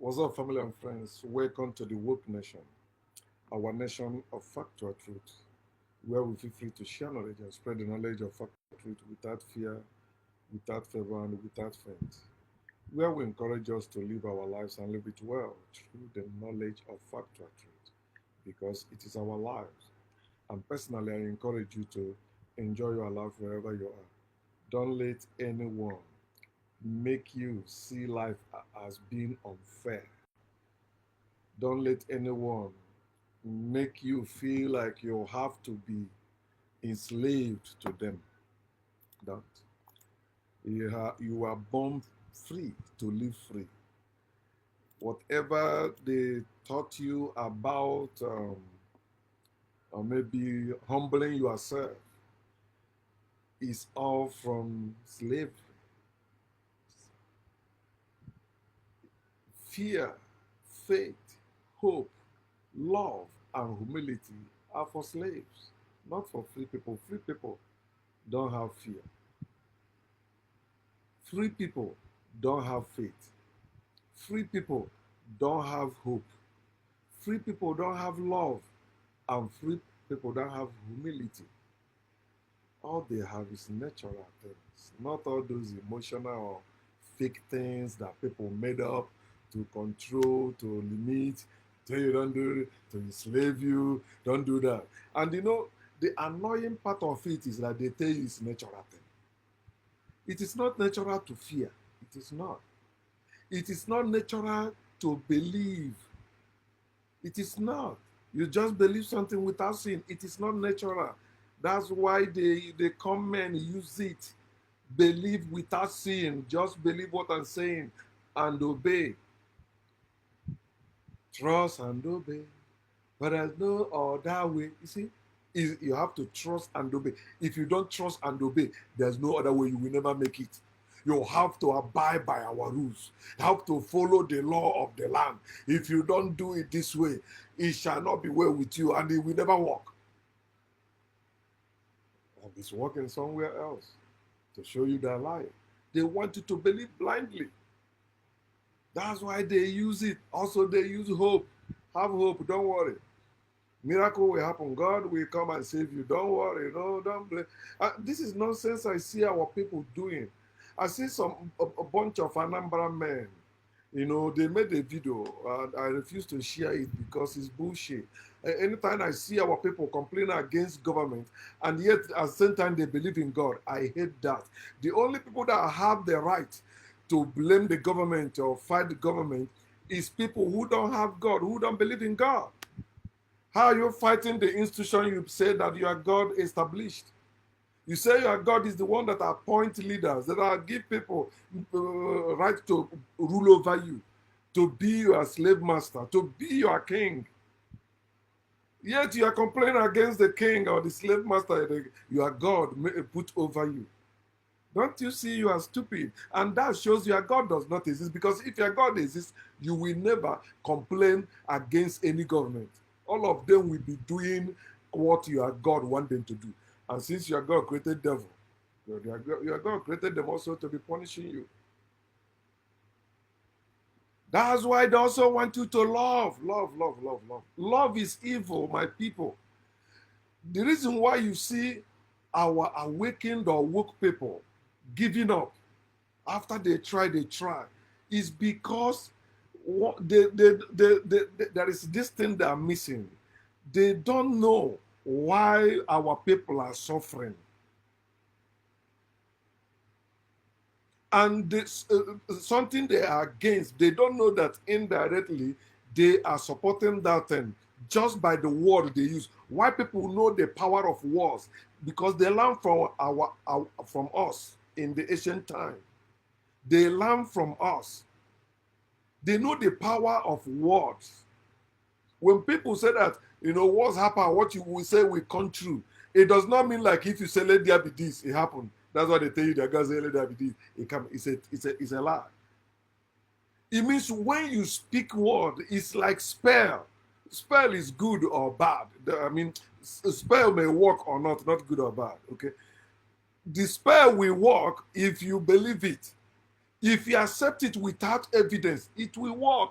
What's up, family and friends? Welcome to the Woke Nation, our nation of factual truth, where we feel free to share knowledge and spread the knowledge of factual truth without fear, without favor, and without feint. Where we encourage us to live our lives and live it well through the knowledge of factual truth, because it is our lives. And personally, I encourage you to enjoy your life wherever you are. Don't let anyone make you see life as being unfair. Don't let anyone make you feel like you have to be enslaved to them. Don't. You are born free to live free. Whatever they taught you about, or maybe humbling yourself, is all from slavery. Fear, faith, hope, love, and humility are for slaves, not for free people. Free people don't have fear. Free people don't have faith. Free people don't have hope. Free people don't have love. And free people don't have humility. All they have is natural things, not all those emotional or fake things that people made up to control, to limit, tell you don't do it, to enslave you, don't do that. And the annoying part of it is that they tell you it's natural thing. It is not natural to fear. It is not. It is not natural to believe. It is not. You just believe something without seeing. It is not natural. That's why they come and use it. Believe without seeing. Just believe what I'm saying and obey. Trust and obey. But there's no other way. You see, you have to trust and obey. If you don't trust and obey, there's no other way. You will never make it. You have to abide by our rules. You have to follow the law of the land. If you don't do it this way, it shall not be well with you and it will never work. And it's working somewhere else to show you their lie. They want you to believe blindly. That's why they use it. Also, they use hope. Have hope, don't worry. Miracle will happen. God will come and save you. Don't worry. No, don't blame. This is nonsense I see our people doing. I see a bunch of Anambra men. They made a video and I refuse to share it because it's bullshit. Anytime I see our people complaining against government and yet at the same time they believe in God, I hate that. The only people that have the right to blame the government or fight the government is people who don't have God, who don't believe in God. How are you fighting the institution you say that you are God established? You say your God is the one that appoints leaders, that are give people right to rule over you, to be your slave master, to be your king. Yet you are complaining against the king or the slave master, your God put over you. Don't you see you are stupid? And that shows your God does not exist, because if your God exists, you will never complain against any government. All of them will be doing what your God wants them to do. And since your God created devil, your God created them also to be punishing you. That's why they also want you to love. Love, love, love, love. Love is evil, my people. The reason why you see our awakened or woke people giving up after they try, is because there is this thing they are missing. They don't know why our people are suffering. And this, something they are against, they don't know that indirectly they are supporting that thing just by the word they use. Why people know the power of words? Because they learn from from us in the ancient time. They learn from us. They know the power of words. When people say that, what's happened, what you will say will come true, it does not mean like if you say, let there be this, it happened. That's why they tell you that God say, let there be this, it come. It's a lie. It means when you speak word, it's like spell. Spell is good or bad. I mean, spell may work or not good or bad, okay? The spell will work if you believe it. If you accept it without evidence, it will work.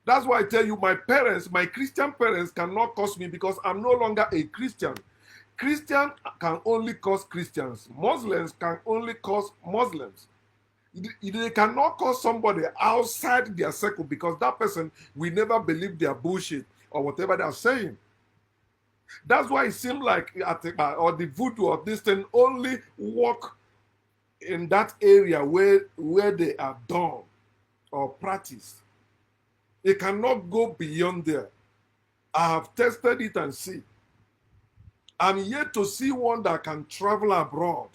That's why I tell you, my parents, my Christian parents cannot curse me because I'm no longer a Christian. Christian can only curse Christians. Muslims can only curse Muslims. They cannot curse somebody outside their circle because that person will never believe their bullshit or whatever they're saying. That's why it seems like or the voodoo or this thing only work in that area where they are done or practiced. It cannot go beyond there. I have tested it and see. I'm yet to see one that can travel abroad.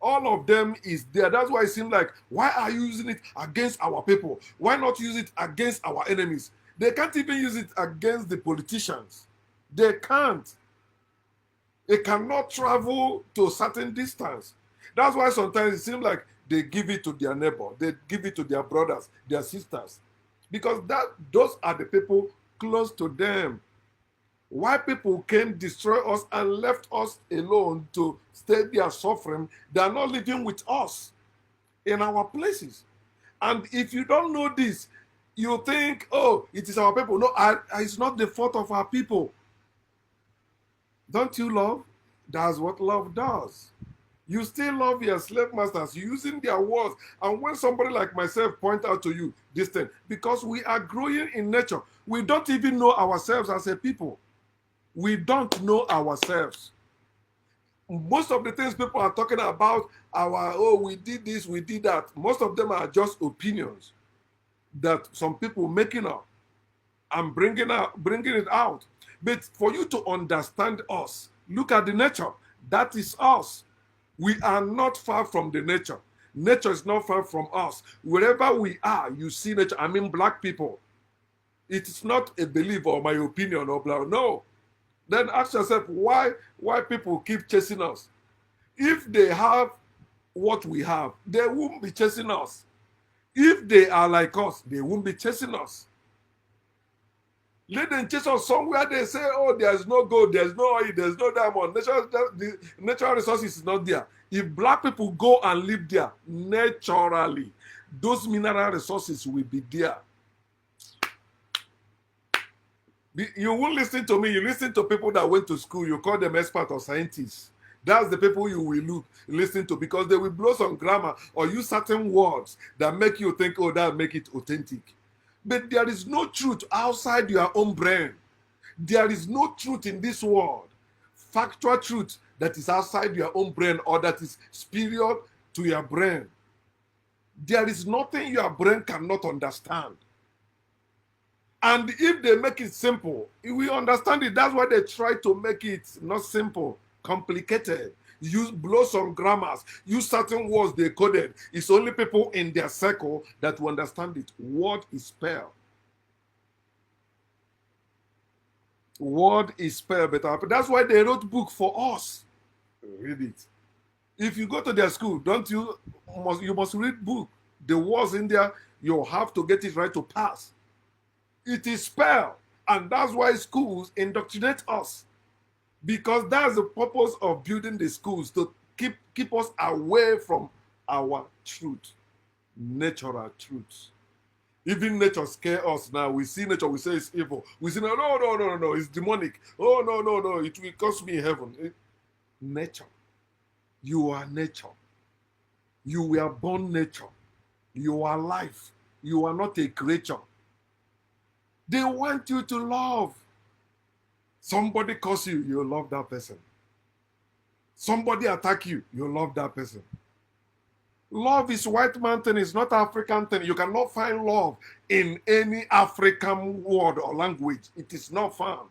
All of them is there. That's why it seems like, why are you using it against our people? Why not use it against our enemies? They can't even use it against the politicians. They can't. It cannot travel to a certain distance. That's why sometimes it seems like they give it to their neighbor, they give it to their brothers, their sisters, because those are the people close to them. Why people came destroy us and left us alone to stay there suffering? They are not living with us in our places. And if you don't know this, you think, oh, it is our people. No, it's not the fault of our people. Don't you love? That's what love does. You still love your slave masters using their words. And when somebody like myself point out to you this thing, because we are growing in nature, we don't even know ourselves as a people. We don't know ourselves. Most of the things people are talking about, we did this, we did that. Most of them are just opinions that some people making up and bringing it out. But for you to understand us, look at the nature. That is us. We are not far from the nature. Nature is not far from us. Wherever we are, you see nature. I mean, black people. It is not a belief or my opinion or blah. No. Then ask yourself why people keep chasing us. If they have what we have, they won't be chasing us. If they are like us, they won't be chasing us. Let them chase us somewhere. They say, oh, there's no gold, there's no oil, there's no diamond. The natural resources is not there. If black people go and live there naturally, those mineral resources will be there. You won't listen to me. You listen to people that went to school. You call them experts or scientists. That's the people you will listen to because they will blow some grammar or use certain words that make you think, oh, that make it authentic. But there is no truth outside your own brain. There is no truth in this world. Factual truth that is outside your own brain or that is superior to your brain. There is nothing your brain cannot understand. And if they make it simple, we understand it. That's why they try to make it not simple, complicated. Blow some grammars, use certain words they coded. It's only people in their circle that will understand it. Word is spell. Word is spell better. That's why they wrote book for us. Read it. If you go to their school, you must read book. The words in there, you have to get it right to pass. It is spell. And that's why schools indoctrinate us. Because that's the purpose of building the schools, to keep us away from our truth, natural truths. Even nature scares us now. We see nature, we say it's evil. We say, no, it's demonic. Oh, no, it will cost me heaven. Nature. You are nature. You were born nature. You are life. You are not a creature. They want you to love. Somebody curse you, you love that person. Somebody attack you, you love that person. Love is white man thing, it's not African thing. You cannot find love in any African word or language. It is not found.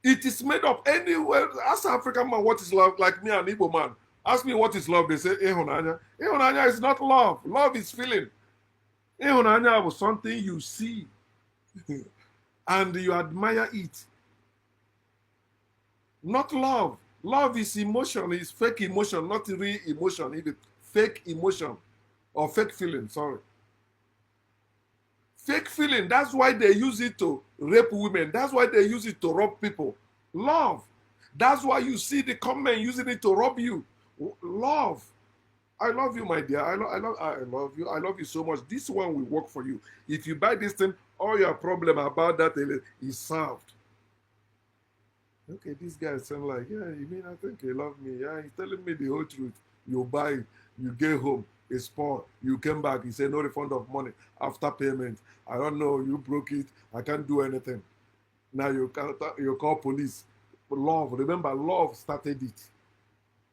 It is made up anywhere. Ask African man what is love, like me and Igbo man. Ask me what is love, they say ihunanya. Ihunanya is not love. Love is feeling. Ihunanya was something you see. And you admire it. Not love. Love is emotion, it's fake emotion, not real emotion. It's fake emotion or fake feeling, sorry. Fake feeling, that's why they use it to rape women. That's why they use it to rob people. Love. That's why you see the comment using it to rob you. Love. I love you, my dear. I love you. I love you so much. This one will work for you. If you buy this thing, all your problem about that is solved. Okay, this guy sound like, yeah, you mean I think he love me. Yeah, he's telling me the whole truth. You buy it, you get home, it's spoiled. You came back, he said no refund of money after payment. I don't know, you broke it. I can't do anything. Now you call police. Love, remember, love started it.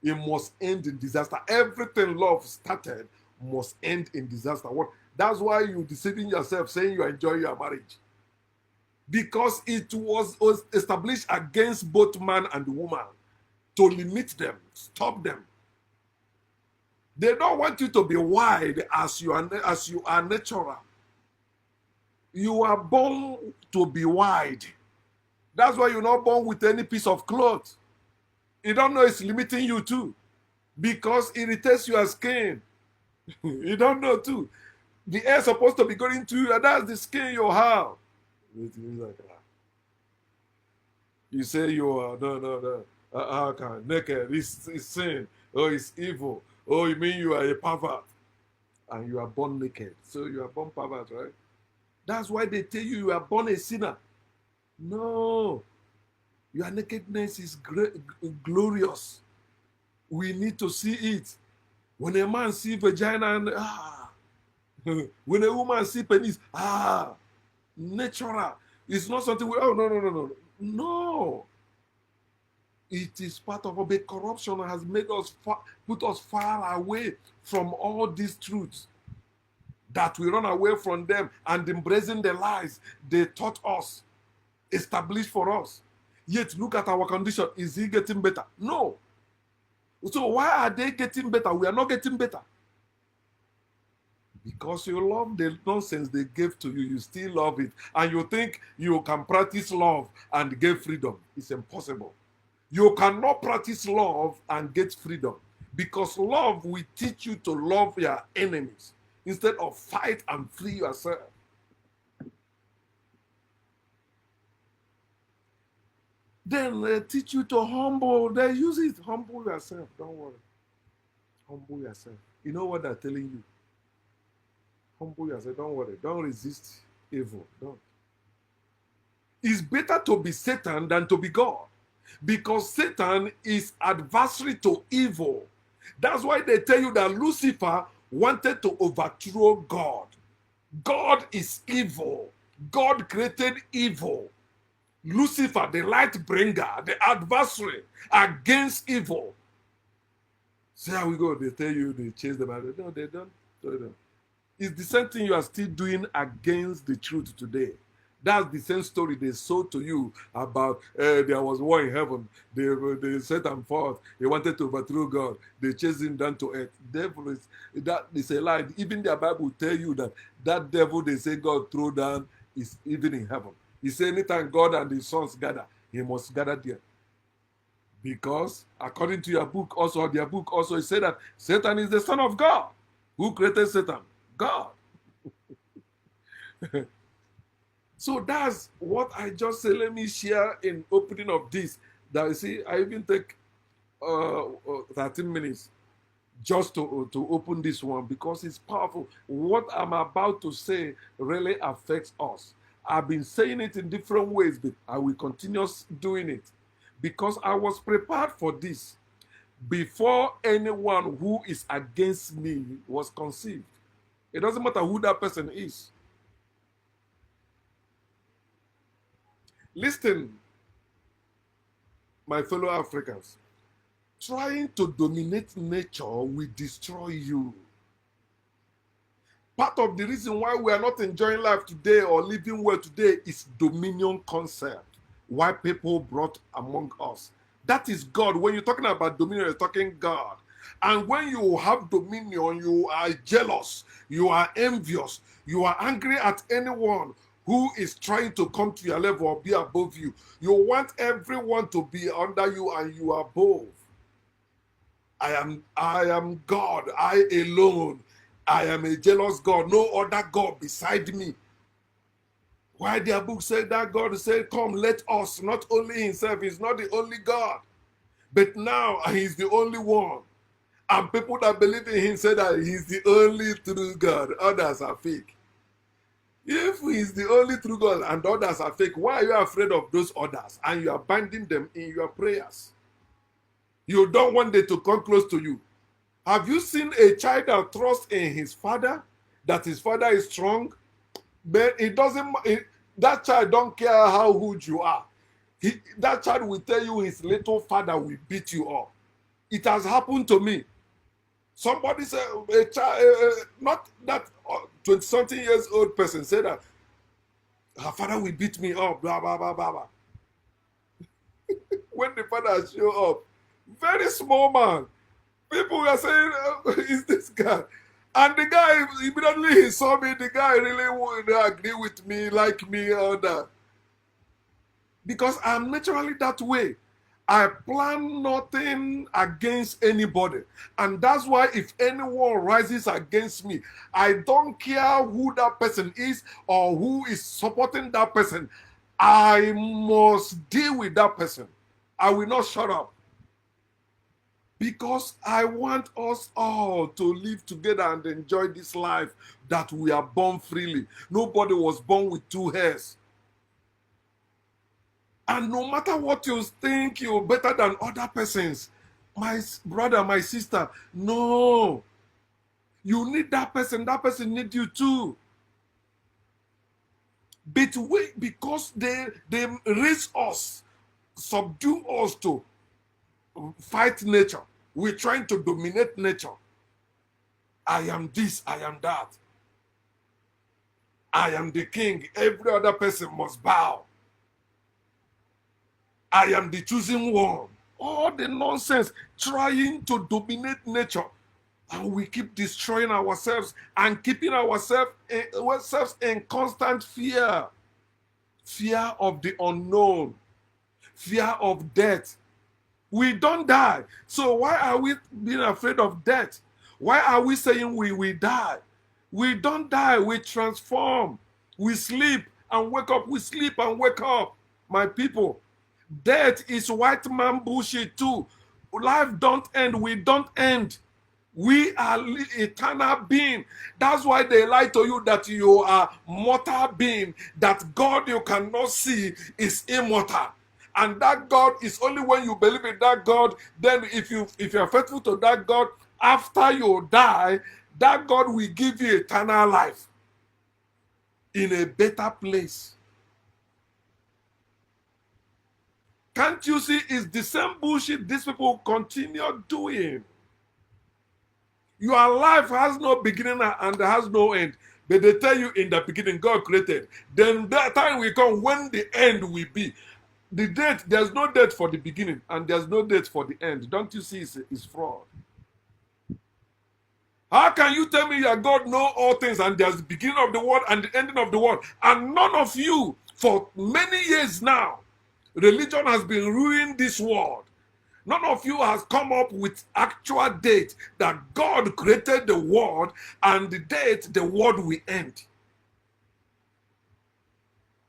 It must end in disaster. Everything love started must end in disaster. What? That's why you deceiving yourself saying you enjoy your marriage. Because it was established against both man and woman to limit them, stop them. They don't want you to be wide as you are natural. You are born to be wide. That's why you're not born with any piece of cloth. You don't know it's limiting you too, because it irritates your skin. You don't know too. The air is supposed to be going to you, and that's the skin you have. You say you are no. How can naked? It's sin. Oh, it's evil. Oh, you mean you are a pervert, and you are born naked. So you are born pervert, right? That's why they tell you are born a sinner. No, your nakedness is glorious. We need to see it. When a man see vagina and when a woman see penis, natural. It's not something we, oh no. It is part of a corruption that has made us put us far away from all these truths. That we run away from them and embracing the lies they taught us, established for us. Yet look at our condition. Is he getting better? No. So why are they getting better? We are not getting better. Because you love the nonsense they gave to you, you still love it. And you think you can practice love and get freedom. It's impossible. You cannot practice love and get freedom. Because love will teach you to love your enemies instead of fight and free yourself. Then they teach you to humble. They use it. Humble yourself. Don't worry. Humble yourself. You know what they're telling you? Humble yourself. Don't worry. Don't resist evil. Don't. It's better to be Satan than to be God. Because Satan is adversary to evil. That's why they tell you that Lucifer wanted to overthrow God. God is evil. God created evil. Lucifer, the light bringer, the adversary against evil. See how we go. They tell you they chase them out. No, they don't. It's the same thing you are still doing against the truth today. That's the same story they sold to you about there was war in heaven. They set him forth. He wanted to overthrow God. They chased him down to earth. Devil is a lie. Even the Bible tell you that devil they say God threw down is even in heaven. He said anytime God and his sons gather, he must gather there. Because according to your book, also their book also, it said that Satan is the son of God. Who created Satan? God. So that's what I just say. Let me share in opening of this. That you see, I even take 13 minutes just to open this one because it's powerful. What I'm about to say really affects us. I've been saying it in different ways, but I will continue doing it because I was prepared for this before anyone who is against me was conceived. It doesn't matter who that person is. Listen, my fellow Africans, trying to dominate nature will destroy you. Part of the reason why we are not enjoying life today or living well today is dominion concept. Why people brought among us. That is God. When you're talking about dominion, you're talking God. And when you have dominion, you are jealous, you are envious, you are angry at anyone who is trying to come to your level or be above you. You want everyone to be under you and you are above. I am God, I alone. I am a jealous God, no other God beside me. Why their book said that God said, come, let us, not only himself, he's not the only God, but now he's the only one. And people that believe in him say that he's the only true God. Others are fake. If he's the only true God and others are fake, why are you afraid of those others? And you are binding them in your prayers. You don't want them to come close to you. Have you seen a child that trusts in his father, that his father is strong? But it doesn't, that child don't care how good you are. That child will tell you his little father will beat you up. It has happened to me. Somebody said, a child, not that 20-something years old person said that her father will beat me up, blah, blah, blah, blah, blah. When the father show up, very small man, people were saying, is this guy? And the guy, immediately he saw me, the guy really would agree with me, like me, all that. Because I'm naturally that way. I plan nothing against anybody. And that's why if anyone rises against me, I don't care who that person is or who is supporting that person. I must deal with that person. I will not shut up. Because I want us all to live together and enjoy this life that we are born freely. Nobody was born with two hairs. And no matter what you think you're better than other persons, my brother, my sister, no. You need that person needs you too. But because they raise us, subdue us to fight nature. We're trying to dominate nature. I am this, I am that. I am the king. Every other person must bow. I am the chosen one. All the nonsense trying to dominate nature. And we keep destroying ourselves and keeping ourselves in constant fear. Fear of the unknown. Fear of death. We don't die. So why are we being afraid of death? Why are we saying we die? We don't die. We transform. We sleep and wake up. We sleep and wake up. My people. Death is white man bullshit too. Life don't end. We don't end. We are eternal being. That's why they lie to you that you are mortal being. That God you cannot see is immortal. And that God is only when you believe in that God. Then if you are faithful to that God, after you die, that God will give you eternal life in a better place. Can't you see it's the same bullshit these people continue doing? Your life has no beginning and has no end. But they tell you in the beginning God created. Then that time will come when the end will be. The date, there's no date for the beginning and there's no date for the end. Don't you see it's fraud? How can you tell me that God knows all things and there's the beginning of the world and the ending of the world? And none of you, for many years now, religion has been ruining this world. None of you has come up with actual date that God created the world and the date the world will end.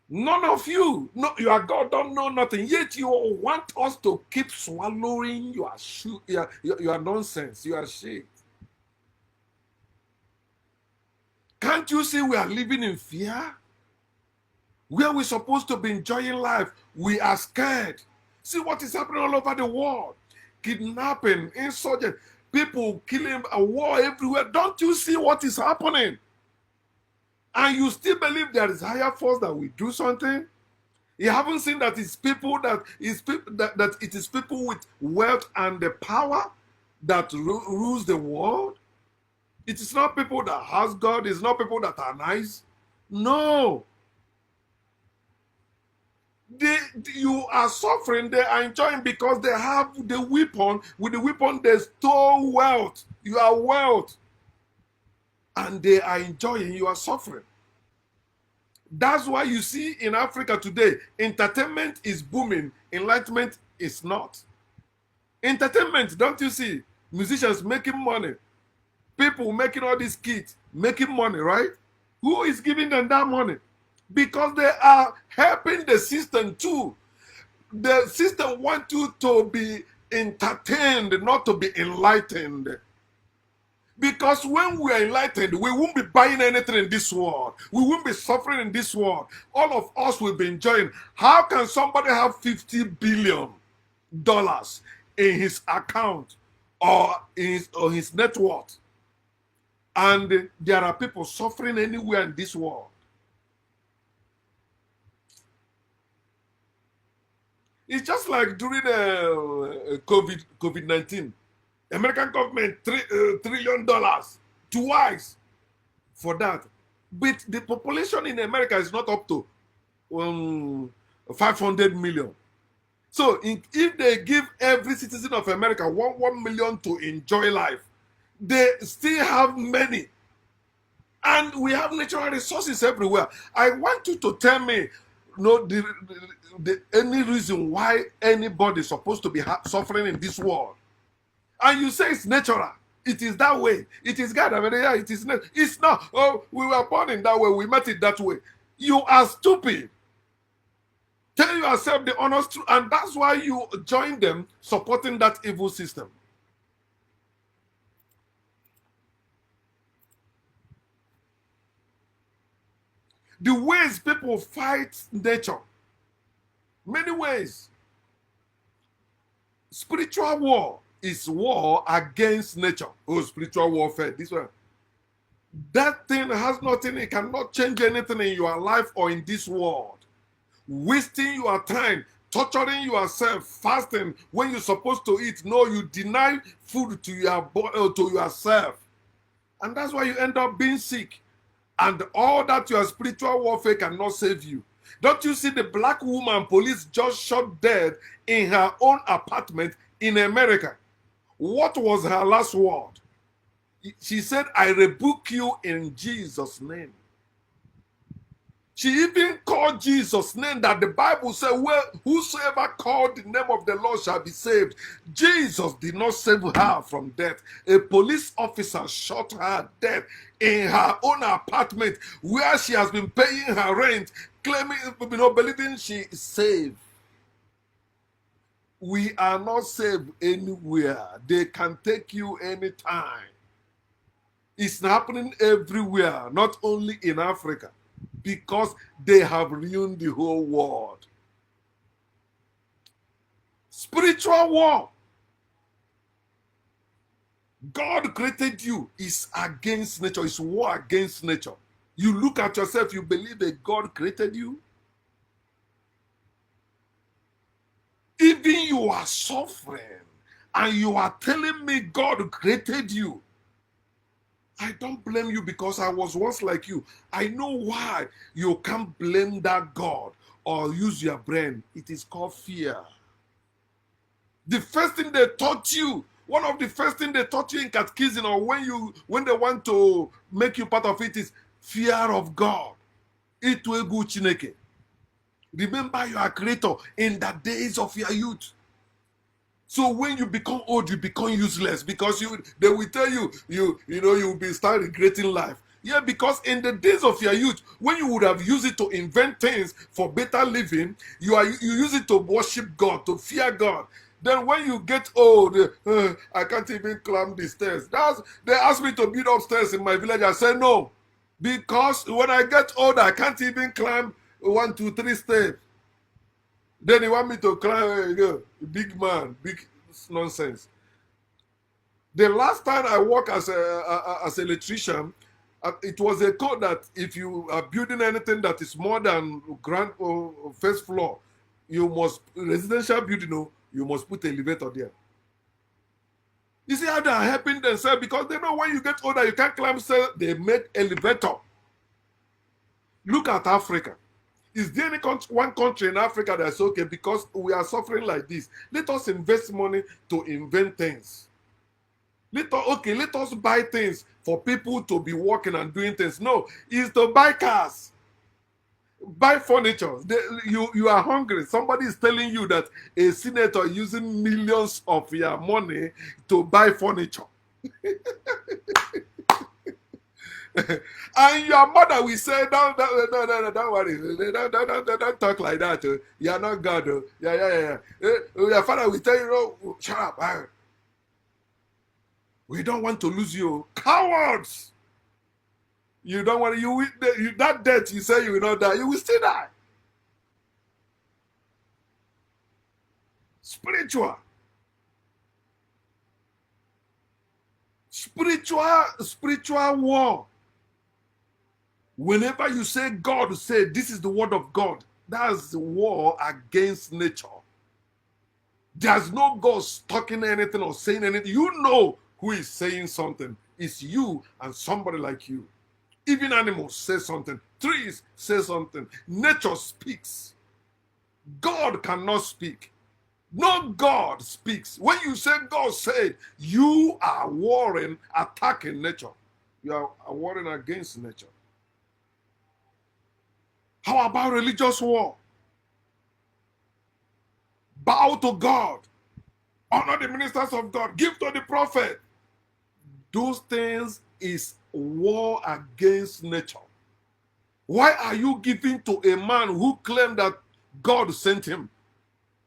None of you, no, your God don't know nothing. Yet you want us to keep swallowing your nonsense, your shit. Can't you see we are living in fear? Where we're supposed to be enjoying life, we are scared. See what is happening all over the world. Kidnapping, insurgent, people killing, a war everywhere. Don't you see what is happening? And you still believe there is higher force that will do something? You haven't seen that it's people that it is people with wealth and the power that rules the world? It is not people that has God. It's not people that are nice. No. You are suffering, they are enjoying because they have the weapon. With the weapon, they store wealth. You are wealth. And they are enjoying, you are suffering. That's why you see in Africa today, entertainment is booming, enlightenment is not. Entertainment, don't you see? Musicians making money. People making all these kids, making money, right? Who is giving them that money? Because they are helping the system too. The system wants you to be entertained, not to be enlightened. Because when we are enlightened, we won't be buying anything in this world. We won't be suffering in this world. All of us will be enjoying. How can somebody have $50 billion in his account or his net worth? And there are people suffering anywhere in this world. It's just like during COVID-19. American government $3 trillion twice for that. But the population in America is not up to 500 million. So if they give every citizen of America 1 million to enjoy life, they still have many. And we have natural resources everywhere. I want you to tell me any reason why anybody is supposed to be suffering in this world. And you say it's natural. It is that way. It is God. I mean, yeah, it is. It's not. Oh, we were born in that way. We met it that way. You are stupid. Tell yourself the honest truth, and that's why you join them supporting that evil system. The ways people fight nature, many ways. Spiritual war is war against nature. Oh, spiritual warfare. This one. That thing has nothing, it cannot change anything in your life or in this world. Wasting your time, torturing yourself, fasting when you're supposed to eat. No, you deny food to your body, to yourself. And that's why you end up being sick. And all that your spiritual warfare cannot save you. Don't you see the black woman police just shot dead in her own apartment in America? What was her last word? She said, I rebuke you in Jesus' name. She even called Jesus' name, that the Bible said, well, whosoever called the name of the Lord shall be saved. Jesus did not save her from death. A police officer shot her dead in her own apartment where she has been paying her rent, claiming, believing she is saved. We are not saved anywhere. They can take you anytime. It's happening everywhere, not only in Africa, because they have ruined the whole world. Spiritual war. God created you, is against nature, is war against nature. You look at yourself, you believe that God created you. Even you are suffering and you are telling me God created you. I don't blame you because I was once like you. I know why you can't blame that God or use your brain. It is called fear. The first thing they taught you, one of the first things they taught you in catechism or when they want to make you part of it is fear of God. Itwegu Chineke. Remember your creator in the days of your youth. So when you become old, you become useless because they will tell you you will be start regretting life. Yeah, because in the days of your youth, when you would have used it to invent things for better living, you use it to worship God, to fear God. Then when you get old, I can't even climb the stairs. They asked me to build upstairs in my village. I said no, because when I get old, I can't even climb 1, 2, 3 steps. Then they want me to climb, big man, big nonsense. The last time I worked as an electrician, it was a code that if you are building anything that is more than ground or first floor, you must, residential building, you must put elevator there. You see how they are helping themselves because they know when you get older, you can't climb stairs, they made elevator. Look at Africa. Is there any one country in Africa that's okay because we are suffering like this? Let us invest money to invent things. Let us buy things for people to be working and doing things. No, it's to buy cars, buy furniture. You are hungry. Somebody is telling you that a senator using millions of your money to buy furniture. And your mother will say, no, don't worry. Don't talk like that. You're not God. Yeah. Your father will tell you, no, shut up. We don't want to lose you. Cowards! You don't want that death you say you will not die, you will still die. Spiritual war. Whenever you say God said, this is the word of God, that's the war against nature. There's no God talking anything or saying anything. You know who is saying something. It's you and somebody like you. Even animals say something. Trees say something. Nature speaks. God cannot speak. No God speaks. When you say God said, you are warring, attacking nature. You are warring against nature. How about religious war? Bow to God. Honor the ministers of God. Give to the prophet. Those things is war against nature. Why are you giving to a man who claimed that God sent him?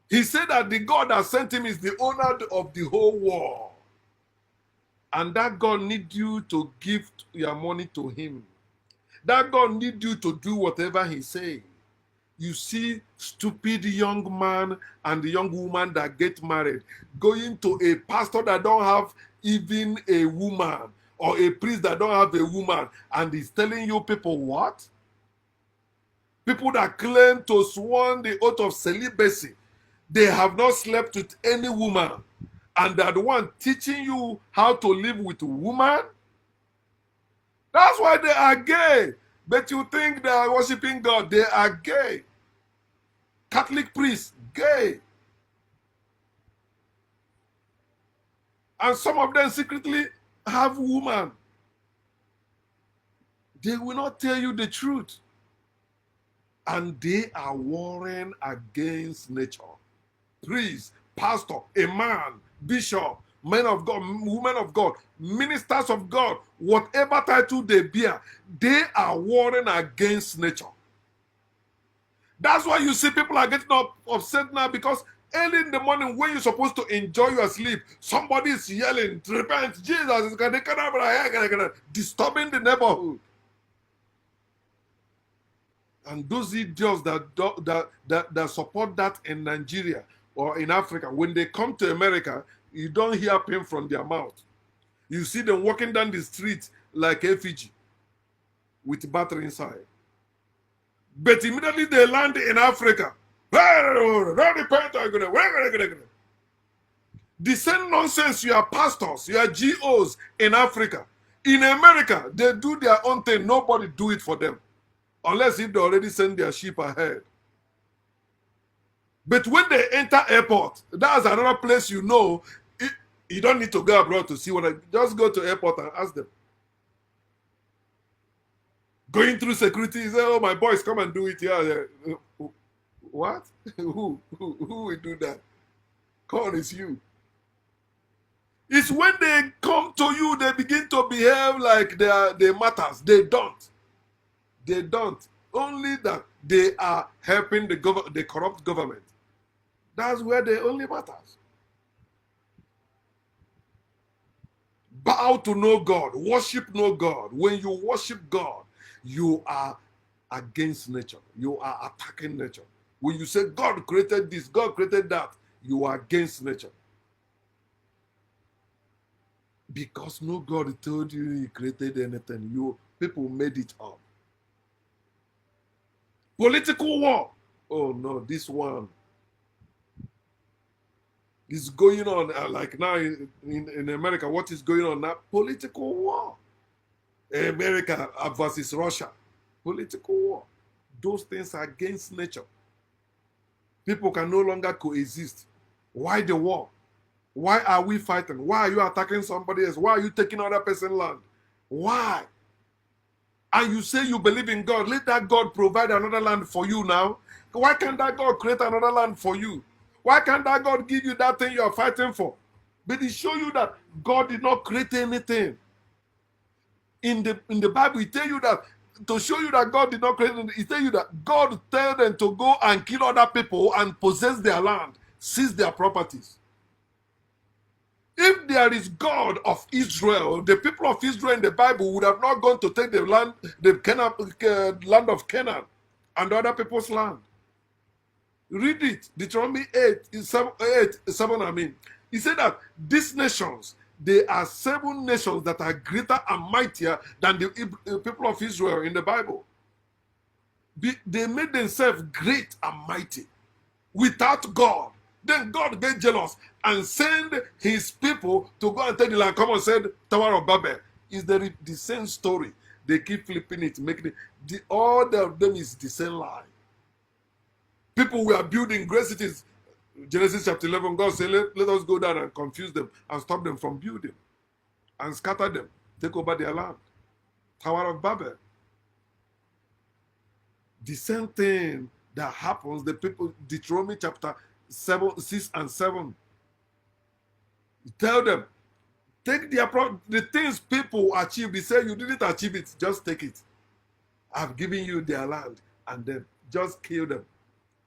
He said that the God that sent him is the owner of the whole world. And that God needs you to give your money to him. That God needs you to do whatever he says. You see stupid young man and the young woman that get married going to a pastor that don't have even a woman, or a priest that don't have a woman, and he's telling you people what? People that claim to sworn the oath of celibacy, they have not slept with any woman, and they're the one teaching you how to live with a woman. That's why they are gay. But you think they are worshiping God, they are gay. Catholic priests, gay. And some of them secretly have women. They will not tell you the truth. And they are warring against nature. Priest, pastor, a man, bishop, men of God, women of God, ministers of God, whatever title they bear, they are warring against nature. That's why you see people are getting upset now, because early in the morning when you're supposed to enjoy your sleep, somebody is yelling, repent, Jesus is going to disturbing the neighborhood. And those idiots that support that in Nigeria or in Africa, when they come to America, you don't hear pain from their mouth. You see them walking down the street like effigy with battery inside. But immediately they land in Africa. The same nonsense you are pastors, you are GOs in Africa. In America, they do their own thing. Nobody do it for them. Unless if they already send their sheep ahead. But when they enter airport, that's another place you know. You don't need to go abroad to see what. Just go to airport and ask them. Going through security, say, oh, my boys, come and do it here. What? Who will do that? God is you. It's when they come to you, they begin to behave like they matters. They don't. They don't. Only that they are helping the corrupt government. That's where they only matters. Bow to no God. Worship no God. When you worship God, you are against nature. You are attacking nature. When you say God created this, God created that, you are against nature. Because no God told you he created anything. People made it up. Political war. Oh no, this one is going on like now in America. What is going on now? Political war. America versus Russia. Political war. Those things are against nature. People can no longer coexist. Why the war? Why are we fighting? Why are you attacking somebody else? Why are you taking other person's land? Why? And you say you believe in God. Let that God provide another land for you now. Why can't that God create another land for you? Why can't that God give you that thing you are fighting for? But it show you that God did not create anything. In the Bible, it tell you that to show you that God did not create anything, it tell you that God tell them to go and kill other people and possess their land, seize their properties. If there is God of Israel, the people of Israel in the Bible would have not gone to take the land, land of Canaan and other people's land. Read it, Deuteronomy 7, I mean. He said that these nations, there are 7 nations that are greater and mightier than the people of Israel in the Bible. They made themselves great and mighty without God. Then God get jealous and send his people to go and take the land. Come on, said Tower of Babel. Is the same story. They keep flipping it, making it. All of them is the same lie. People were building great cities. Genesis chapter 11, God said, let us go down and confuse them and stop them from building and scatter them, take over their land. Tower of Babel. The same thing that happens, the people, Deuteronomy chapter 6 and 7. Tell them, take the things people achieve. They say you didn't achieve it, just take it. I've given you their land, and then just kill them.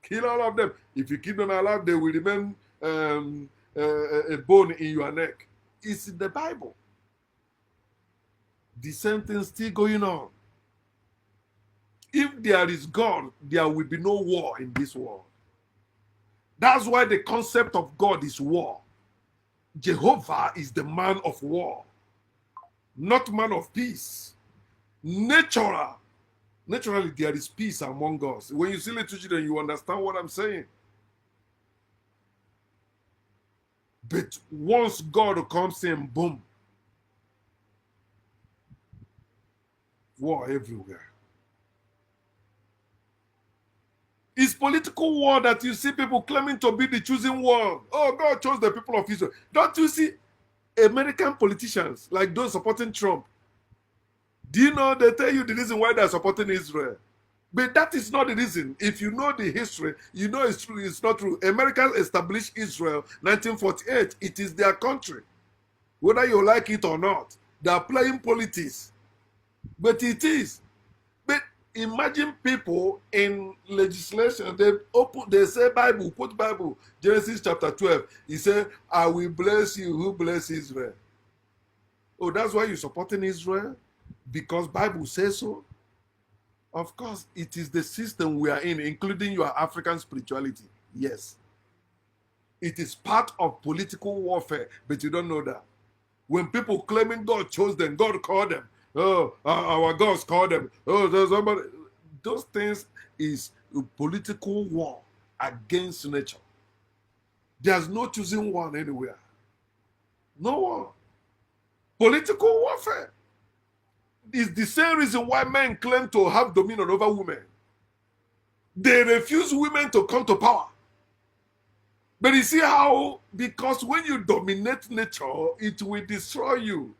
Kill all of them. If you keep them alive, they will remain a bone in your neck. It's in the Bible. The same thing still going on. If there is God, there will be no war in this world. That's why the concept of God is war. Jehovah is the man of war, not man of peace. Naturally, there is peace among us. When you see little children, you understand what I'm saying. But once God comes in, boom, war everywhere. It's political war that you see people claiming to be the chosen one. Oh, God chose the people of Israel. Don't you see American politicians like those supporting Trump? Do you know they tell you the reason why they're supporting Israel? But that is not the reason. If you know the history, you know it's true. It's not true. Americans established Israel 1948. It is their country. Whether you like it or not, they are playing politics. But it is. But imagine people in legislation, they say Bible, put Bible, Genesis chapter 12. He said, I will bless you who bless Israel. Oh, that's why you're supporting Israel? Because Bible says so? Of course, it is the system we are in, including your African spirituality. Yes. It is part of political warfare, but you don't know that. When people claiming God chose them, God called them. Oh, our gods called them. Oh, there's somebody. Those things is a political war against nature. There's no choosing one anywhere. No one. Political warfare is the same reason why men claim to have dominion over women. They refuse women to come to power. But you see how, because when you dominate nature, it will destroy you.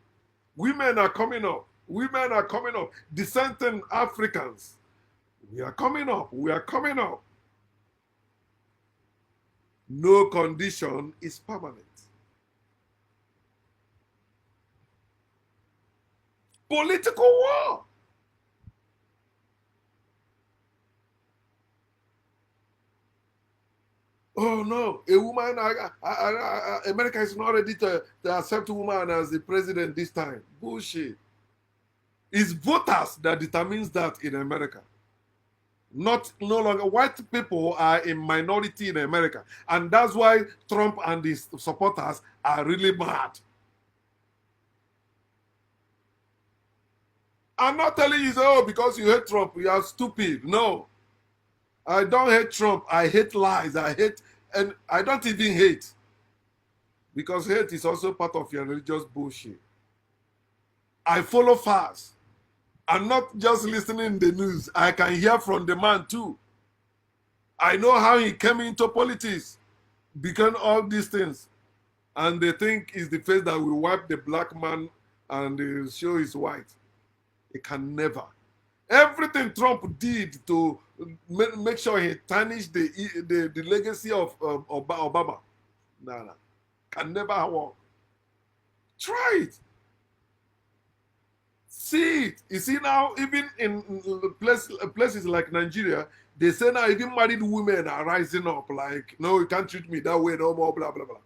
Women are coming up. Women are coming up. Dissenting Africans. We are coming up. We are coming up. No condition is permanent. Political war. Oh no, a woman, America is not ready to accept a woman as the president this time. Bullshit. It's voters that determines that in America. No longer, white people are a minority in America. And that's why Trump and his supporters are really mad. I'm not telling you, oh, because you hate Trump, you are stupid. No. I don't hate Trump. I hate lies. And I don't even hate. Because hate is also part of your religious bullshit. I follow fast. I'm not just listening to the news. I can hear from the man too. I know how he came into politics, became all these things. And they think it's the face that will wipe the black man and show his white. It can never. Everything Trump did to make sure he tarnished the legacy of Obama. No. Can never work. Try it. See it. You see now, even in places like Nigeria, they say now even married women are rising up like, no, you can't treat me that way no more, blah, blah, blah.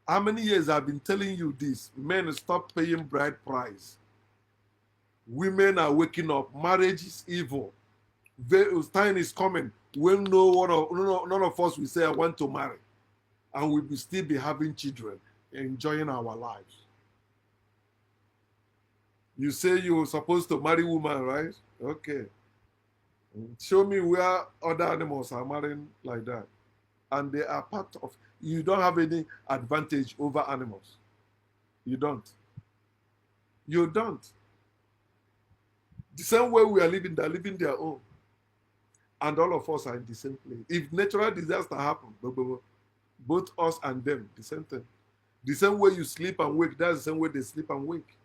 How many years I've been telling you this? Men, stop paying bride price. Women are waking up. Marriage is evil. Time is coming when none of us will say, I want to marry. And we will still be having children, enjoying our lives. You say you're supposed to marry woman, right? Okay. Show me where other animals are marrying like that. And they are part of, you don't have any advantage over animals. You don't. You don't. The same way we are living, they're living their own. And all of us are in the same place. If natural disaster happens, both us and them, the same thing. The same way you sleep and wake, that's the same way they sleep and wake.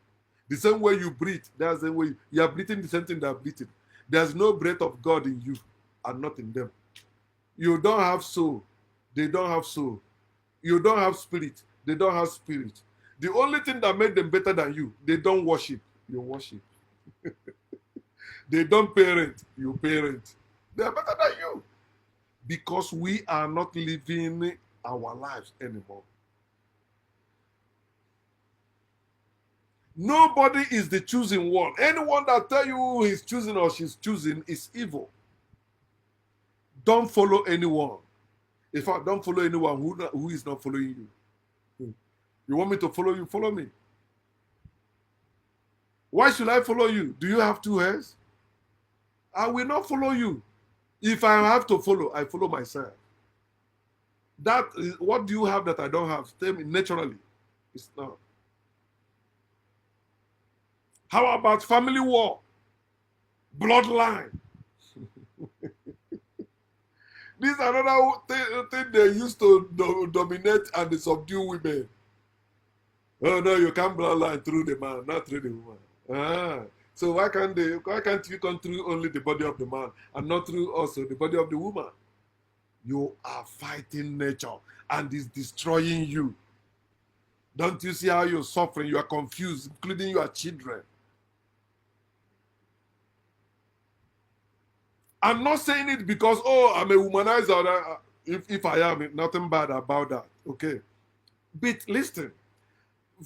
The same way you breathe, that's the way you are breathing the same thing they are breathing. There's no breath of God in you and not in them. You don't have soul. They don't have soul. You don't have spirit. They don't have spirit. The only thing that made them better than you, they don't worship. You worship. They don't parent. You parent. They are better than you. Because we are not living our lives anymore. Nobody is the choosing one. Anyone that tell you he's choosing or she's choosing is evil. Don't follow anyone. In fact, don't follow anyone who is not following you. You want me to follow you? Follow me. Why should I follow you? Do you have two hairs? I will not follow you. If I have to follow, I follow myself. That is, what do you have that I don't have? Tell me naturally. It's not. How about family war? Bloodline. This is another thing they used to dominate and subdue women. Oh no, you can't bloodline through the man, not through the woman. So why can't you come through only the body of the man and not through also the body of the woman? You are fighting nature and it's destroying you. Don't you see how you're suffering? You are confused, including your children. I'm not saying it because, oh, I'm a womanizer. If I am, nothing bad about that. Okay. But listen,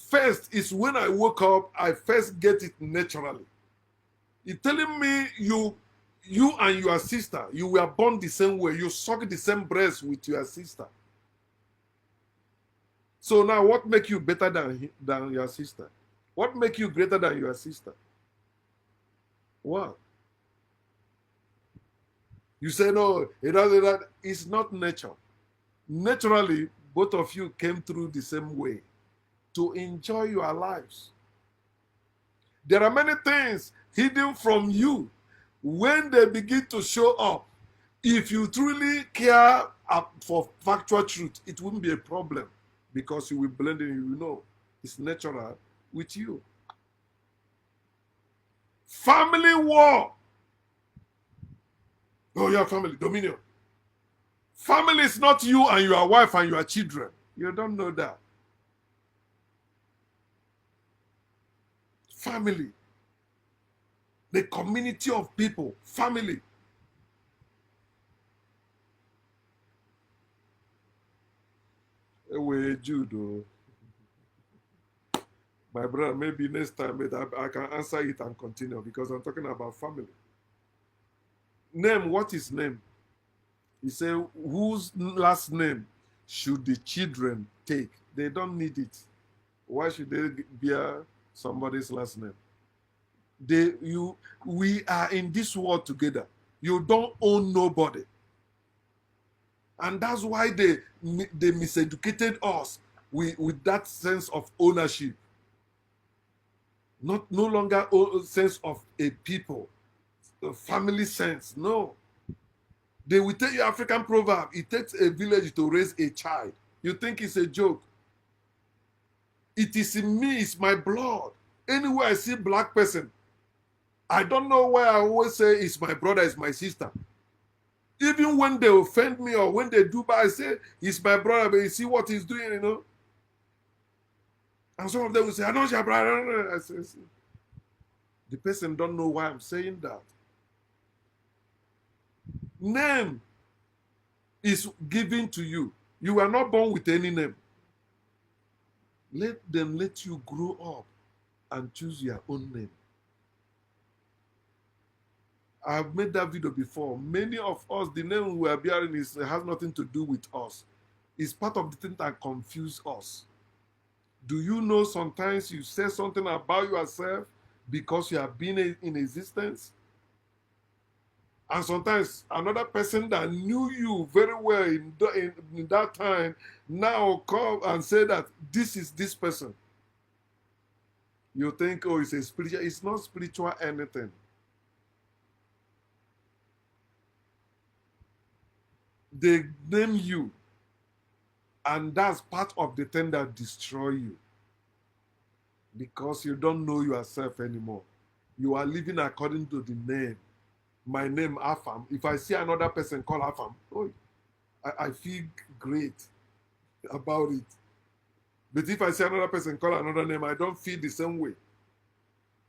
first is when I woke up, I first get it naturally. You're telling me you and your sister, you were born the same way. You suck the same breast with your sister. So now what makes you better than your sister? What makes you greater than your sister? What? You say, no, it's not nature. Naturally, both of you came through the same way to enjoy your lives. There are many things hidden from you. When they begin to show up, if you truly care for factual truth, it wouldn't be a problem because you will blend in, you know, it's natural with you. Family war. Oh, yeah, family, dominion. Family is not you and your wife and your children. You don't know that. Family. The community of people. Family. Anyway, Jude, my brother, maybe next time I can answer it and continue because I'm talking about family. Name, what is name? He said, whose last name should the children take? They don't need it. Why should they bear somebody's last name? We are in this world together. You don't own nobody. And that's why they miseducated us with that sense of ownership. No longer a sense of a people, a family sense. No. They will tell you African proverb, it takes a village to raise a child. You think it's a joke. It is in me, it's my blood. Anywhere I see black person, I don't know why I always say it's my brother, it's my sister. Even when they offend me or when they do bad, I say, it's my brother, but you see what he's doing, you know? And some of them will say, I know your brother. I say, the person don't know why I'm saying that. Name is given to you. You were not born with any name. Let them let you grow up and choose your own name. I've made that video before. Many of us, the name we are bearing has nothing to do with us. It's part of the thing that confuse us. Do you know sometimes you say something about yourself because you have been in existence? And sometimes another person that knew you very well in that time now come and say that this is this person. You think, oh, it's a spiritual. It's not spiritual anything. They name you, and that's part of the thing that destroy you. Because you don't know yourself anymore. You are living according to the name. My name, Afam. If I see another person called Afam, oh, I feel great about it. But if I see another person call another name, I don't feel the same way.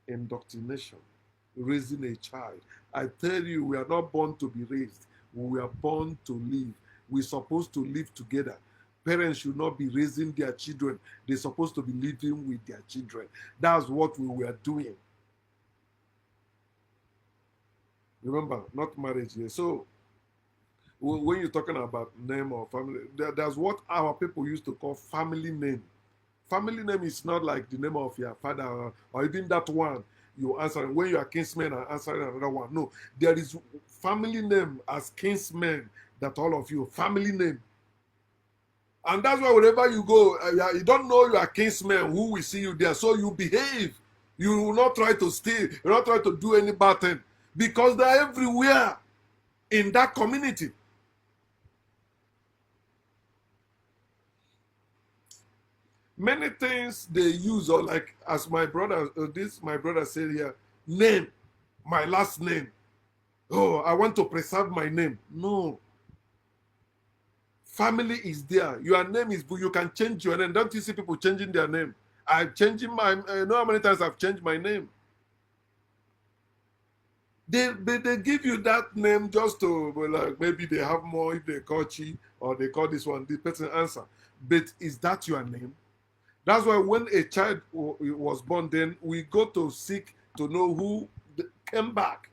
Indoctrination, raising a child. I tell you, we are not born to be raised. We are born to live. We're supposed to live together. Parents should not be raising their children. They're supposed to be living with their children. That's what we were doing. Remember, not marriage here. So when you're talking about name or family, there's what our people used to call family name. Family name is not like the name of your father or even that one you answer when you are kinsmen and answering another one. No, there is family name as kinsmen that all of you family name. And that's why wherever you go, you don't know you are kinsmen who will see you there. So you behave. You will not try to steal. You will not try to do any bad thing because they're everywhere in that community. Many things they use, or like as my brother, my brother said here, name, my last name. Oh, I want to preserve my name. No. Family is there. Your name is, you can change your name. Don't you see people changing their name? I'm changing my, I know how many times I've changed my name. They give you that name just to, like, maybe they have more if they call Chi or they call this one, the person answer. But is that your name? That's why when a child was born, then we go to seek to know who came back.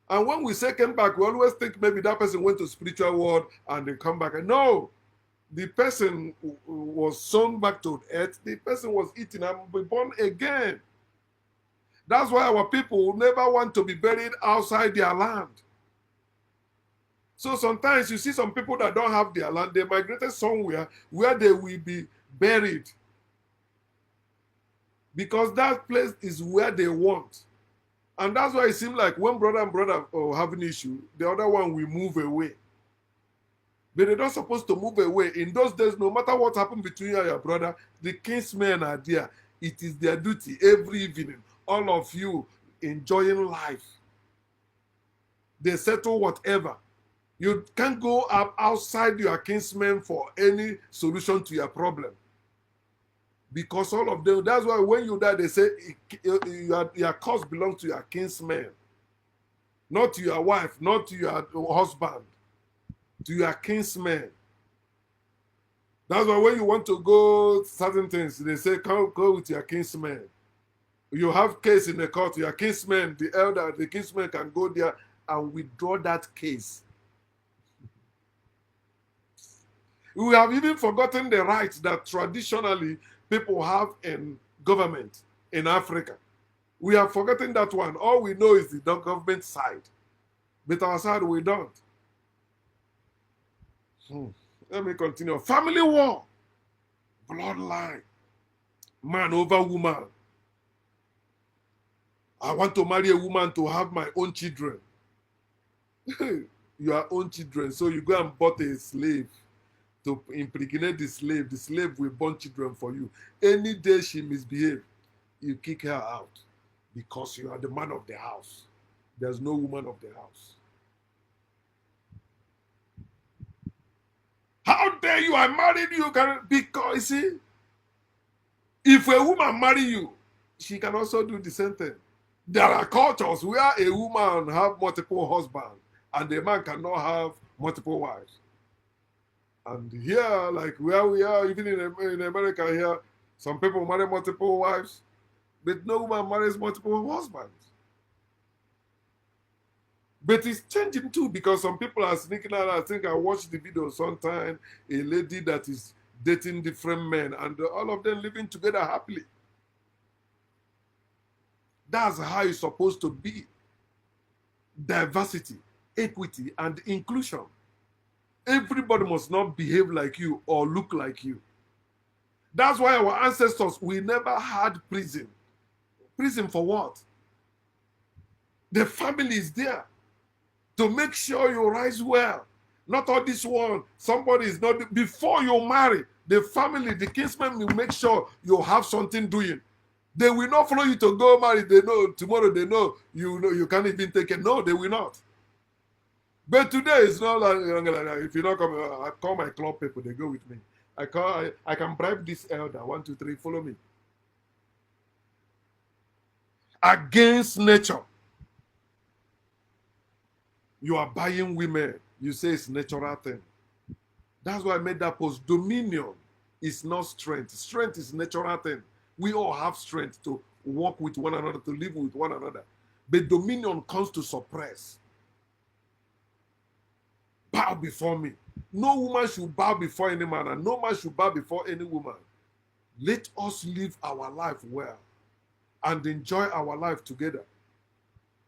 And when we say came back, we always think maybe that person went to spiritual world and they come back. No, the person was sown back to earth. The person was eaten and be born again. That's why our people never want to be buried outside their land. So sometimes you see some people that don't have their land, they migrated somewhere where they will be buried. Because that place is where they want. And that's why it seems like when brother and brother have an issue, the other one will move away. But they're not supposed to move away. In those days, no matter what happened between you and your brother, the kinsmen are there. It is their duty every evening. All of you enjoying life. They settle whatever. You can't go up outside your kinsmen for any solution to your problem. Because all of them, that's why when you die, they say your cause belongs to your kinsmen. Not to your wife, not to your husband, to your kinsmen. That's why when you want to go certain things, they say, come go with your kinsmen. You have case in the court, your kinsmen, the elder, the kinsmen can go there and withdraw that case. We have even forgotten the rights that traditionally people have in government in Africa. We have forgotten that one. All we know is the government side. But our side, we don't. Let me continue. Family war. Bloodline. Man over woman. I want to marry a woman to have my own children. Your own children. So you go and bought a slave to impregnate the slave will born children for you. Any day she misbehaves, you kick her out because you are the man of the house. There's no woman of the house. How dare you? I married you because, you see, if a woman marry you, she can also do the same thing. There are cultures where a woman have multiple husbands and a man cannot have multiple wives. And here, like where we are, even in America here, some people marry multiple wives, but no woman marries multiple husbands. But it's changing too because some people are sneaking out. I think I watched the video sometime, a lady that is dating different men and all of them living together happily. That's how it's supposed to be. Diversity, equity, and inclusion. Everybody must not behave like you or look like you. That's why our ancestors, we never had prison. Prison for what? The family is there to make sure you rise well. Not all this one. Somebody is not, before you marry, the family, the kinsmen will make sure you have something doing. They will not follow you to go marry. They know tomorrow, they know you can't even take it. No, they will not. But today it's not like if you don't come, I call my club people, they go with me. I can bribe this elder. 1, 2, 3, follow me. Against nature. You are buying women. You say it's natural thing. That's why I made that post. Dominion is not strength. Strength is natural thing. We all have strength to work with one another, to live with one another. But dominion comes to suppress. Bow before me. No woman should bow before any man, and no man should bow before any woman. Let us live our life well and enjoy our life together.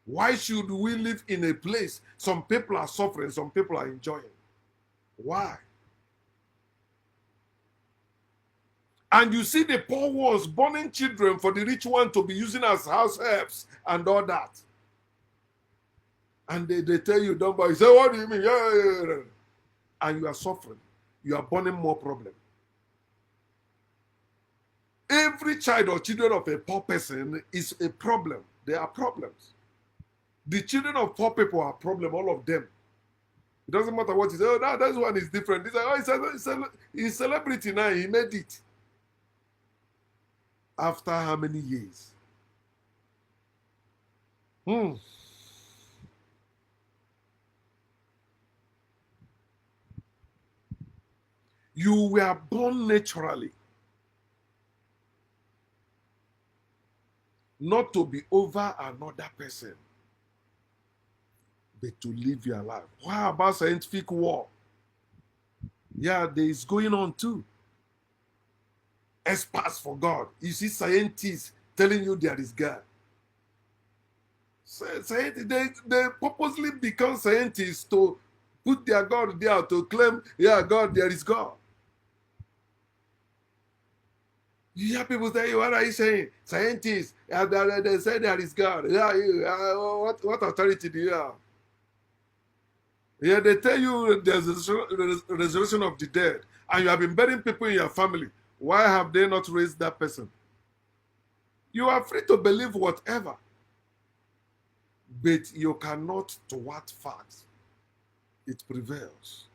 Why should we live in a place some people are suffering, some people are enjoying? Why? And you see the poor ones burning children for the rich one to be using as house helps and all that. And they tell you, don't buy. You say, what do you mean? Yeah. And you are suffering. You are burning more problem. Every child or children of a poor person is a problem. They are problems. The children of poor people are a problem, all of them. It doesn't matter what you say. Oh, that one is different. He's like, he's a celebrity now. He made it. After how many years? You were born naturally, not to be over another person, but to live your life. How about scientific war? Yeah, there is going on too. Experts for God. You see scientists telling you there is God. They purposely become scientists to put their God there, to claim, yeah, God, there is God. You hear people say, what are you saying? Scientists, they say there is God. Yeah, what authority do you have? Yeah, they tell you there's a resurrection of the dead, and you have been burying people in your family. Why have they not raised that person? You are free to believe whatever, but you cannot thwart facts. It prevails.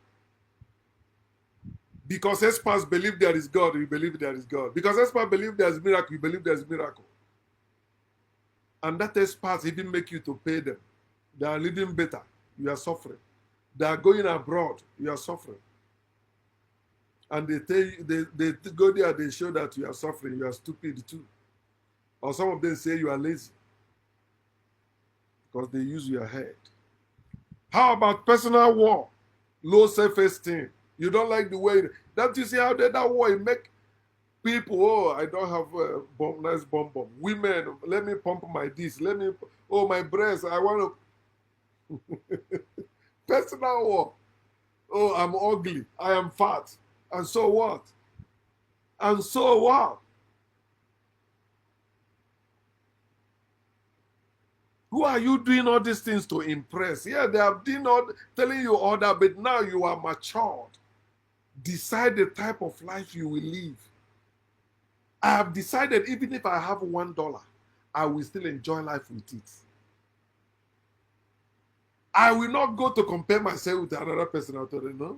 Because experts believe there is God, you believe there is God. Because experts believe there is miracle, you believe there is miracle. And that experts even make you to pay them. They are living better, you are suffering. They are going abroad, you are suffering. And they tell you, they go there, they show that you are suffering, you are stupid too. Or some of them say you are lazy because they use your head. How about personal war? Low self-esteem. You don't like the way that you see how that war make people. Oh, I don't have a nice bum. Women, let me pump my this. Let me. Oh, my breast. I want to. Personal war. Oh, I'm ugly. I am fat. And so what? And so what? Who are you doing all these things to impress? Yeah, they have been all telling you all that, but now you are matured. Decide the type of life you will live. I have decided even if I have $1, I will still enjoy life with it. I will not go to compare myself with another person. I'll tell you, no.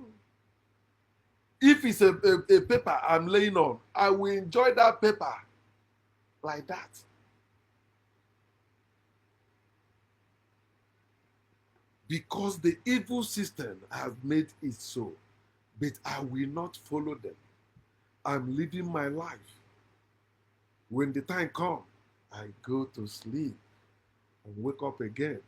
If it's a paper I'm laying on, I will enjoy that paper like that. Because the evil system has made it so. but I will not follow them. I'm living my life. When the time comes, I go to sleep and wake up again,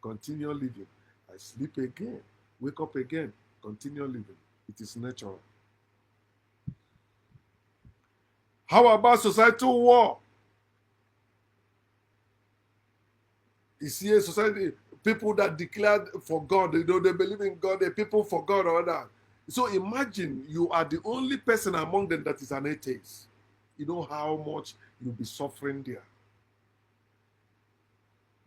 continue living. I sleep again, wake up again, continue living. It is natural. How about societal war? You see a society, people that declared for God, they believe in God, the people for God or that. So imagine you are the only person among them that is an atheist. You know how much you'll be suffering there.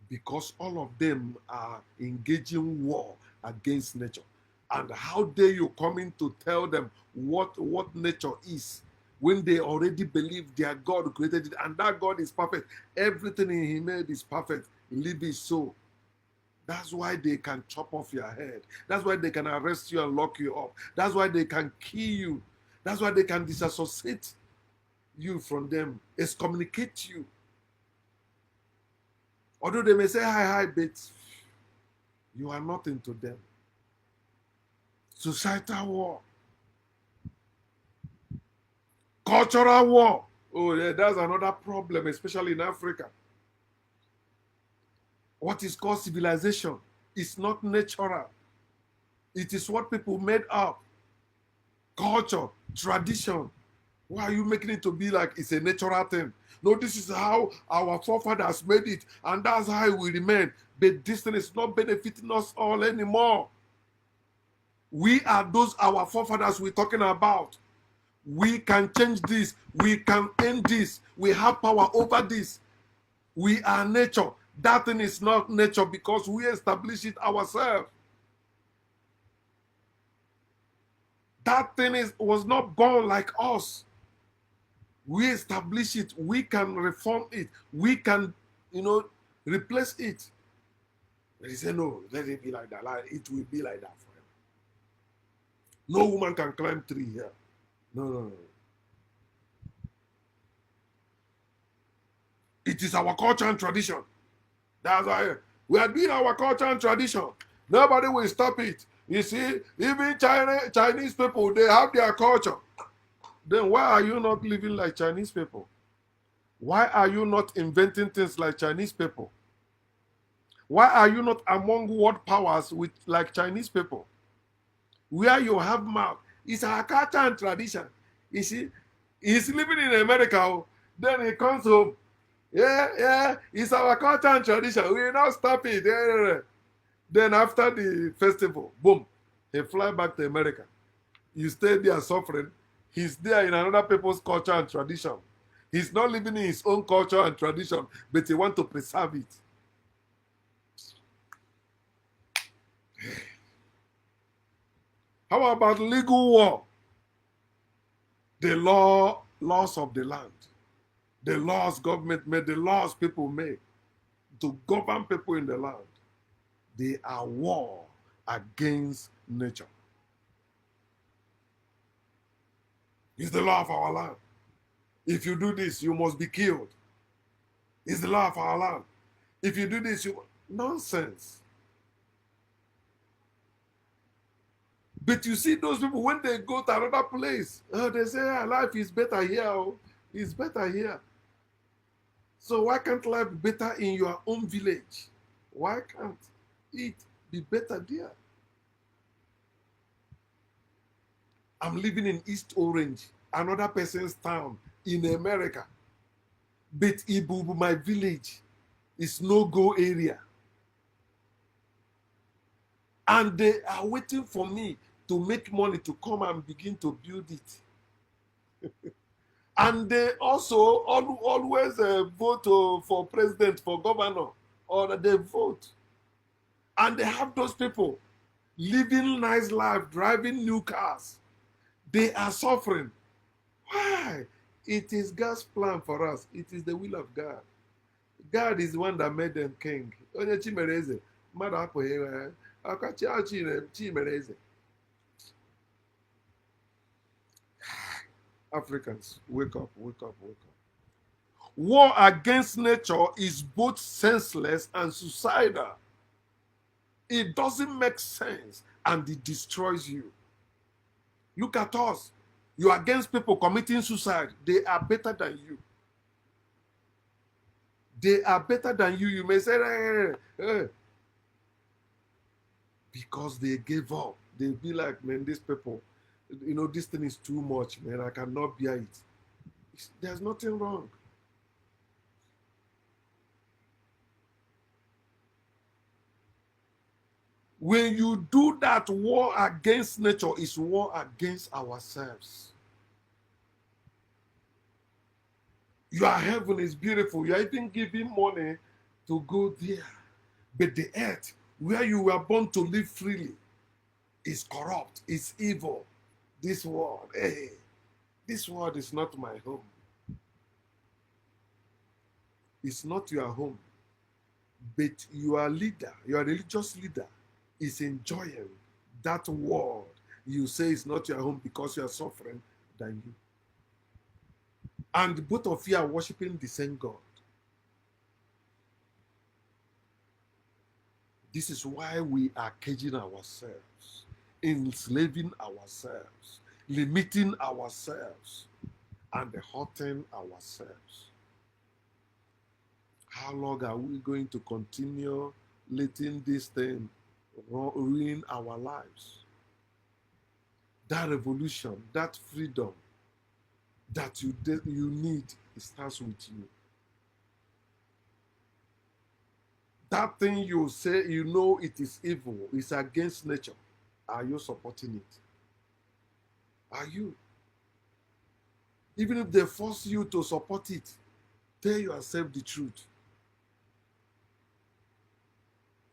Because all of them are engaging war against nature. And how dare you come in to tell them what nature is when they already believe their God created it and that God is perfect. Everything He made is perfect. Leave it so. That's why they can chop off your head. That's why they can arrest you and lock you up. That's why they can kill you. That's why they can disassociate you from them, excommunicate you. Although they may say, hi, but you are nothing to them. Societal war. Cultural war. Oh, yeah, that's another problem, especially in Africa. What is called civilization is not natural. It is what people made up. Culture, tradition. Why are you making it to be like it's a natural thing? No, this is how our forefathers made it, and that's how it will remain. But this thing is not benefiting us all anymore. We are those our forefathers we're talking about. We can change this. We can end this. We have power over this. We are nature. That thing is not nature because we establish it ourselves. That thing was not born like us. We establish it. We can reform it. We can, replace it. But he said, no, let it be like that. It will be like that forever. No woman can climb tree here. No. It is our culture and tradition. That's why we are doing our culture and tradition. Nobody will stop it. You see, even Chinese people, they have their culture. Then why are you not living like Chinese people? Why are you not inventing things like Chinese people? Why are you not among world powers with like Chinese people? Where you have mouth, it's our culture and tradition. You see, he's living in America, then he comes home. Yeah, it's our culture and tradition. We will not stop it. Yeah. Then after the festival, boom, he fly back to America. You stay there suffering. He's there in another people's culture and tradition. He's not living in his own culture and tradition, but he wants to preserve it. How about legal war? The laws of the land. The laws government made, the laws people made to govern people in the land. They are war against nature. It's the law of our land. If you do this, you must be killed. It's the law of our land. If you do this, nonsense. But you see those people, when they go to another place, they say, life is better here. It's better here. So why can't life be better in your own village? Why can't it be better there? I'm living in East Orange, another person's town in America. But Ibubu, my village, is no-go area. And they are waiting for me to make money to come and begin to build it. And they also always vote for president, for governor, or they vote. And they have those people living nice life, driving new cars. They are suffering. Why? It is God's plan for us. It is the will of God. God is the one that made them king. Onye Chimereze, mmadụ apụghị aka Chimereze. Africans, wake up, wake up, wake up. War against nature is both senseless and suicidal. It doesn't make sense and it destroys you. Look at us. You are against people committing suicide. They are better than you. They are better than you. You may say, because they gave up. They be like, man, these people, this thing is too much, man. I cannot bear it. There's nothing wrong. When you do that, war against nature is war against ourselves. Your heaven is beautiful. You are even giving money to go there. But the earth, where you were born to live freely, is corrupt, is evil. This world, this world is not my home. It's not your home. But your leader, your religious leader, is enjoying that world. You say it's not your home because you are suffering than you. And both of you are worshiping the same God. This is why we are caging ourselves, enslaving ourselves, limiting ourselves, and hurting ourselves. How long are we going to continue letting this thing ruin our lives? That revolution, that freedom that you need, it starts with you. That thing you say it is evil, it's against nature. Are you supporting it? Are you? Even if they force you to support it, tell yourself the truth.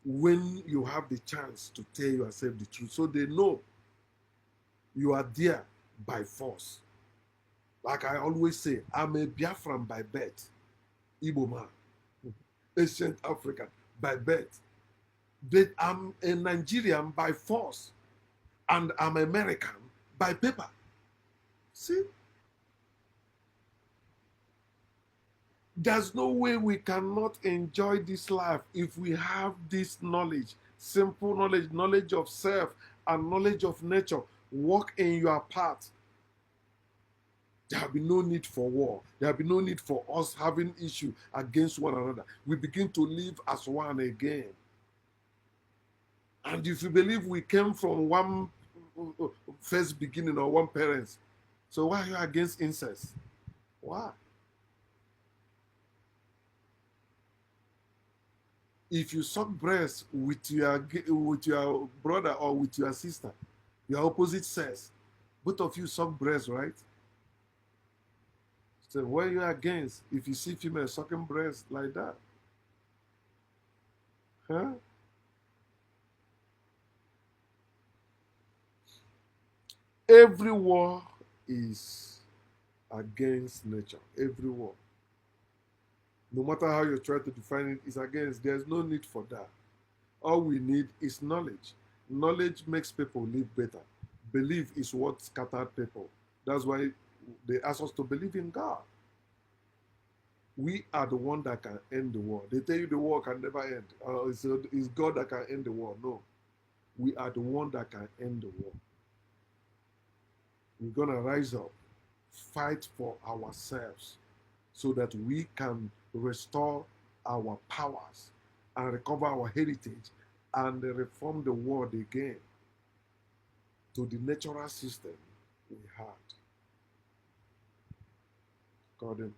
When you have the chance to tell yourself the truth, so they know you are there by force. Like I always say, I'm a Biafran by birth, Igbo man, ancient African by birth. But I'm a Nigerian by force, and I'm American by paper. See? There's no way we cannot enjoy this life if we have this knowledge, simple knowledge, knowledge of self and knowledge of nature. Walk in your path. There will be no need for war. There will be no need for us having issue against one another. We begin to live as one again. And if you believe we came from one first beginning or one parents, so why are you against incest? Why? If you suck breast with your brother or with your sister, your opposite sex, both of you suck breast, right? So what are you against if you see female sucking breast like that? Huh? Every war is against nature. Every war. No matter how you try to define it, it's against. There's no need for that. All we need is knowledge. Knowledge makes people live better. Belief is what scattered people. That's why they ask us to believe in God. We are the one that can end the war. They tell you the war can never end. It's God that can end the war. No. We are the one that can end the war. We're going to rise up, fight for ourselves so that we can restore our powers and recover our heritage and reform the world again to the natural system we had. According